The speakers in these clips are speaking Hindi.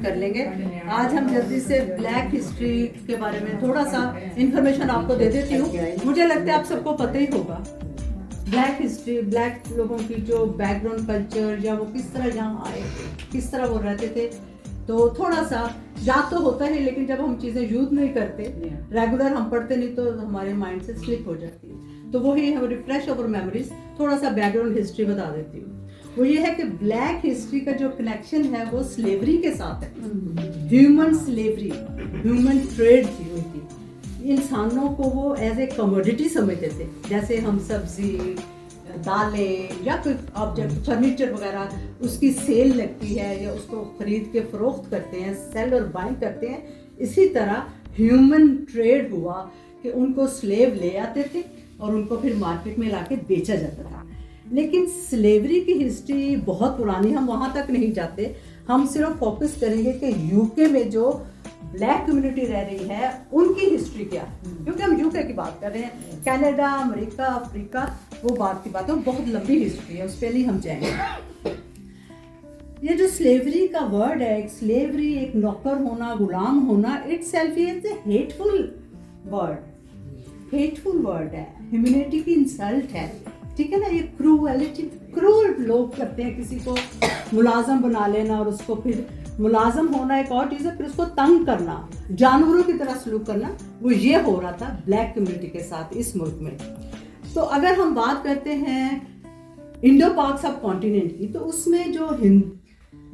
स्टार्ट कर लेंगे। आज हम जल्दी से ब्लैक हिस्ट्री के बारे में थोड़ा सा इंफॉर्मेशन आपको दे देती हूँ। मुझे लगता है आप सबको पता ही होगा ब्लैक हिस्ट्री, ब्लैक लोगों की जो बैकग्राउंड कल्चर या वो किस तरह यहाँ आए, किस तरह वो रहते थे। तो थोड़ा सा याद तो होता है, लेकिन जब हम चीज़ें यूज नहीं करते, रेगुलर हम पढ़ते नहीं, तो हमारे माइंड से स्लिप हो जाती है। तो वही हम रिफ्रेश अवर मेमोरीज, थोड़ा सा बैकग्राउंड हिस्ट्री बता देती हूँ। वो ये है कि ब्लैक हिस्ट्री का जो कनेक्शन है वो स्लेवरी के साथ है। ह्यूमन स्लेवरी, ह्यूमन ट्रेड थी उनकी। इंसानों को वो एज ए कमोडिटी समझते थे, जैसे हम सब्जी, दालें या कोई ऑब्जेक्ट, फर्नीचर वगैरह, उसकी सेल लगती है या उसको खरीद के फरोख्त करते हैं, सेल और बाइंग करते हैं। इसी तरह ह्यूमन ट्रेड हुआ कि उनको स्लेव ले आते थे और उनको फिर मार्केट में लाके बेचा जाता था। लेकिन स्लेवरी की हिस्ट्री बहुत पुरानी, हम वहाँ तक नहीं जाते। हम सिर्फ फोकस करेंगे कि यूके में जो ब्लैक कम्युनिटी रह रही है उनकी हिस्ट्री क्या है, क्योंकि हम यूके की बात कर रहे हैं। कनाडा, अमेरिका, अफ्रीका, वो बात की बात है, बहुत लंबी हिस्ट्री है, उस पर नहीं हम जाएंगे। ये जो स्लेवरी का वर्ड है, एक स्लेवरी, एक नौकर होना, गुलाम होना, itself is a hateful word है, ह्यूमैनिटी की इंसल्ट है, ठीक है ना। ये क्रूअलिटी, क्रूअल लोग करते हैं, किसी को मुलाजम बना लेना और उसको फिर मुलाजम होना एक और चीज़ है, फिर उसको तंग करना, जानवरों की तरह सलूक करना, वो ये हो रहा था ब्लैक कम्युनिटी के साथ इस मुल्क में। तो अगर हम बात करते हैं इंडो पाक सब कॉन्टिनेंट की, तो उसमें जो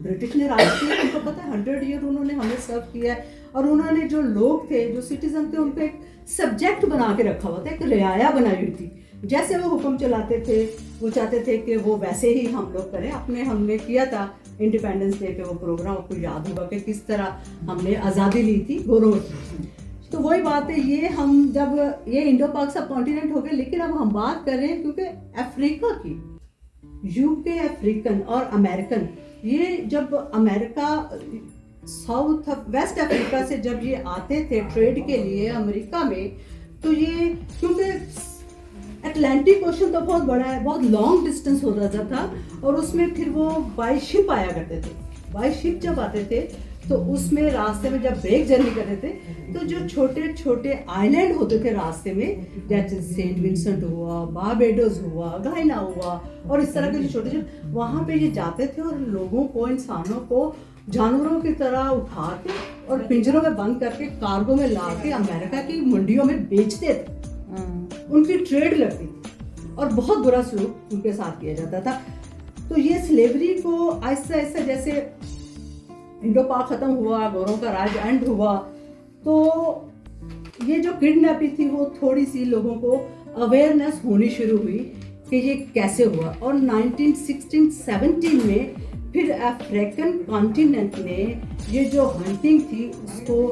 ब्रिटिश ने राज किया, उनको पता है 100 ईयर उन्होंने हमें सर्व किया है, और उन्होंने जो लोग थे, जो सिटीजन थे, उनको एक सब्जेक्ट बना के रखा हुआ था, एक रियाया बनाई हुई थी। जैसे वो हुक्म चलाते थे, वो चाहते थे कि वो वैसे ही हम लोग करें। हमने किया था इंडिपेंडेंस डे पे वो प्रोग्राम, आपको याद होगा कि किस तरह हमने आज़ादी ली थी गोरों की। तो वही बात है, ये हम जब ये इंडो पाक सब कॉन्टिनेंट हो गए, लेकिन अब हम बात कर रहे हैं क्योंकि अफ्रीका की, यूके, अफ्रीकन और अमेरिकन, ये जब अमेरिका, साउथ वेस्ट अफ्रीका से जब ये आते थे ट्रेड के लिए अमेरिका में, तो ये क्योंकि अटलांटिक ओशन तो बहुत बड़ा है, बहुत लॉन्ग डिस्टेंस हो जाता था, और उसमें फिर वो बाई शिप आया करते थे। बाई शिप जब आते थे तो उसमें रास्ते में जब ब्रेक जर्नी करते थे, तो जो छोटे छोटे आइलैंड होते थे रास्ते में, जैसे सेंट विंसेंट हुआ, बारबेडोस हुआ, गायना हुआ, और इस तरह के जो छोटे छोटे, वहाँ पे ये जाते थे और लोगों को, इंसानों को जानवरों की तरह उठा के और पिंजरों में बंद करके कार्गो में ला के अमेरिका की मंडियों में बेचते थे। उनकी ट्रेड लगती थी और बहुत बुरा सलूक उनके साथ किया जाता था। तो ये स्लेवरी को आहिस्ता आहिस्ता, जैसे इंडो पाक खत्म हुआ, गोरों का राज एंड हुआ, तो ये जो किडनैपिंग थी वो थोड़ी सी लोगों को अवेयरनेस होनी शुरू हुई कि ये कैसे हुआ। और 1916-17 में फिर अफ्रीकन कॉन्टिनेंट ने ये जो हंटिंग थी उसको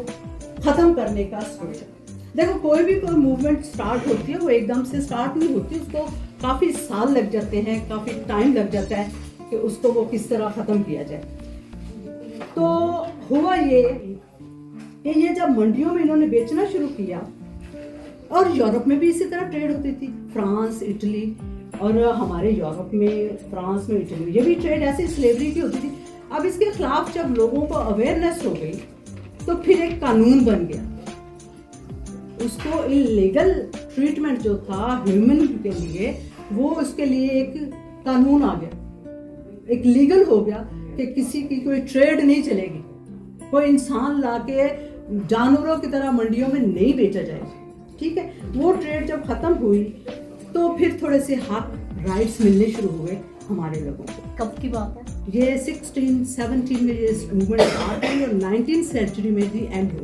ख़त्म करने का सोचा। देखो, कोई भी कोई मूवमेंट स्टार्ट होती है वो एकदम से स्टार्ट नहीं होती, उसको काफ़ी साल लग जाते हैं, काफ़ी टाइम लग जाता है कि उसको वो किस तरह ख़त्म किया जाए। तो हुआ ये कि ये जब मंडियों में इन्होंने बेचना शुरू किया, और यूरोप में भी इसी तरह ट्रेड होती थी, फ्रांस, इटली, और हमारे यूरोप में, फ्रांस में, इटली में ये भी ट्रेड ऐसे स्लेवरी की होती थी। अब इसके खिलाफ जब लोगों को अवेयरनेस हो गई, तो फिर एक कानून बन गया, उसको इलीगल ट्रीटमेंट जो था ह्यूमन के लिए, वो उसके लिए एक कानून आ गया, एक लीगल हो गया कि किसी की कोई ट्रेड नहीं चलेगी, कोई इंसान लाके जानवरों की तरह मंडियों में नहीं बेचा जाएगा, ठीक है। वो ट्रेड जब खत्म हुई तो फिर थोड़े से हक, राइट्स मिलने शुरू हुए हमारे लोगों को। कब की बात है? ये 16-17 में ये मूवमेंट स्टार्ट हुई और 19th सेंचुरी में दी एंड हुई।